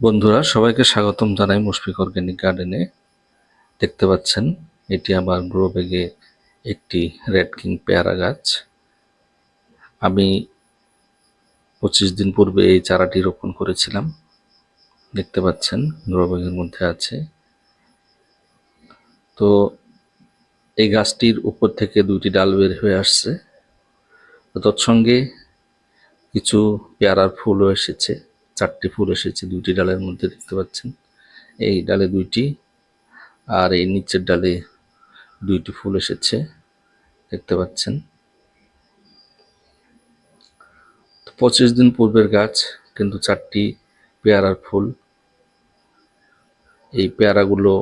বন্ধুরা সবাইকে স্বাগতম জানাই মুশফিক অর্গানিক গার্ডেনে। দেখতে পাচ্ছেন এটি আমার গ্রো ব্যাগে একটি রেড কিং পেয়ারা গাছ। আমি 25 দিন পূর্বে এই চারাটি রোপণ করেছিলাম। দেখতে পাচ্ছেন গ্রো ব্যাগের মধ্যে আছে। তো এই গাছটির উপর থেকে 2টি ডাল বের হয়ে আসছে। তৎসঙ্গে কিছু পেয়ারার ফুলও এসেছে। 4টি ফুল এসেছে 2টি ডালের মধ্যে, দেখতে পাচ্ছেন। এই ডালে 2টি আর এই নিচের ডালে 2টি ফুল এসেছে, দেখতে পাচ্ছেন। 25 দিন পূর্বের গাছ, কিন্তু 4টি পেয়ারার ফুল। এই পেয়ারাগুলো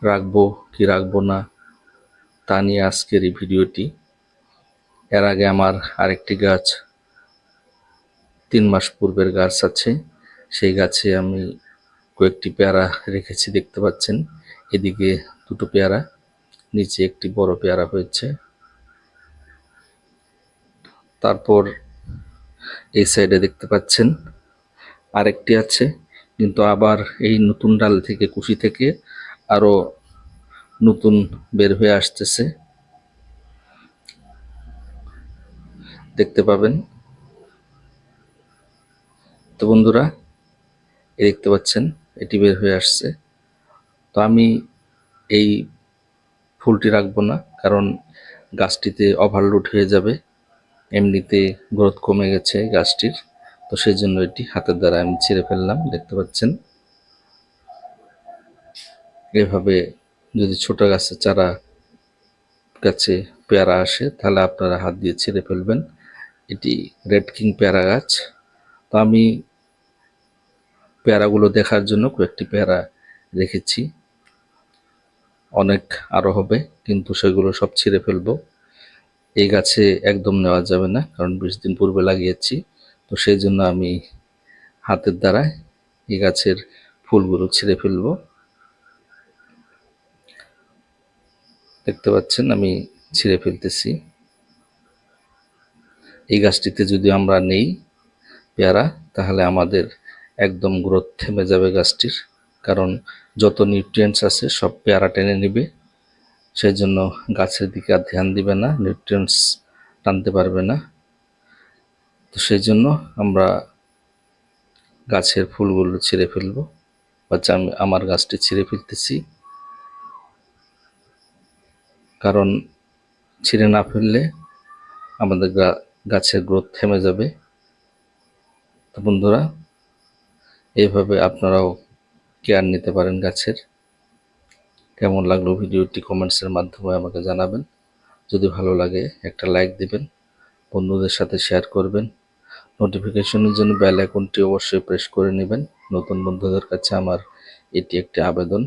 রাখবো কি রাখবো না তা নিয়ে আজকের এই ভিডিওটি। এর আগে আমার আরেকটি গাছ 3 মাস পূর্বের গাছ আছে, সেই গাছে আমি কয়েকটি পেয়ারা রেখেছি, দেখতে পাচ্ছেন। এদিকে 2টো পেয়ারা, নিচে একটি বড় পেয়ারা হয়েছে। তারপর এই সাইডে দেখতে পাচ্ছেন আরেকটি আছে, কিন্তু আবার এই নতুন ডাল থেকে, কুশি থেকে আরো নতুন বের হয়ে আসতেছে, দেখতে পাবেন। তো বন্ধুরা, দেখতে পাচ্ছেন এটি বের হয়ে আসছে। তো আমি এই ফুলটি রাখবো না, কারণ গাছটিতে ওভারলোড হয়ে যাবে। এমনিতে গ্রোথ কমে গেছে গাছটির, তো সেই জন্য এটি হাতের দ্বারা আমি ছিঁড়ে ফেললাম। দেখতে পাচ্ছেন এভাবে যদি ছোট গাছের চারা গাছে পেয়ারা আসে, তাহলে আপনারা হাত দিয়ে ছিঁড়ে ফেলবেন। এটি রেড কিং পেয়ারা গাছ। তো আমি পেয়ারাগুলো দেখার জন্য কয়েকটি পেয়ারা রেখেছি, অনেক আরো হবে, কিন্তু সেগুলো সব ছিঁড়ে ফেলবো। এই গাছে একদম নেওয়া যাবে না, কারণ 20 দিন পূর্বে লাগিয়েছি। তো সেই জন্য আমি হাতের দ্বারা এই গাছের ফুলগুলো ছিঁড়ে ফেলবো। দেখতে পাচ্ছেন আমি ছিঁড়ে ফেলতেছি। এই গাছটিতে যদি আমরা নেই পেয়ারা, তাহলে আমাদের একদম গ্রোথ থেমে যাবে গাছটির, কারণ যত নিউট্রিয়েন্টস আছে সব পেয়ারা টেনে নেবে। সেই জন্য গাছের দিকে আর ধ্যান দিবে না, নিউট্রিয়েন্টস টানতে পারবে না। তো সেই জন্য আমরা গাছের ফুলগুলো ছিঁড়ে ফেলবো, বা আমি আমার গাছটি ছিঁড়ে ফেলতেছি, কারণ ছিঁড়ে না ফেললে আমাদের গাছের গ্রোথ থেমে যাবে। তো বন্ধুরা, এইভাবে আপনারাও কেয়ার নিতে পারেন গাছের। কেমন লাগলো ভিডিওটি কমেন্টসের মাধ্যমে আমাকে জানাবেন। যদি ভালো লাগে একটা লাইক দিবেন, বন্ধুদের সাথে শেয়ার করবেন। নোটিফিকেশনের জন্য বেল আইকনটি অবশ্যই প্রেস করে নেবেন। নতুন বন্ধুদের কাছে আমার এটি একটি আবেদন।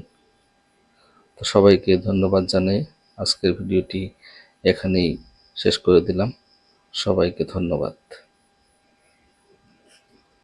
তো সবাইকে ধন্যবাদ জানাই আজকের ভিডিওটি এখানেই শেষ করে দিলাম। সবাইকে ধন্যবাদ।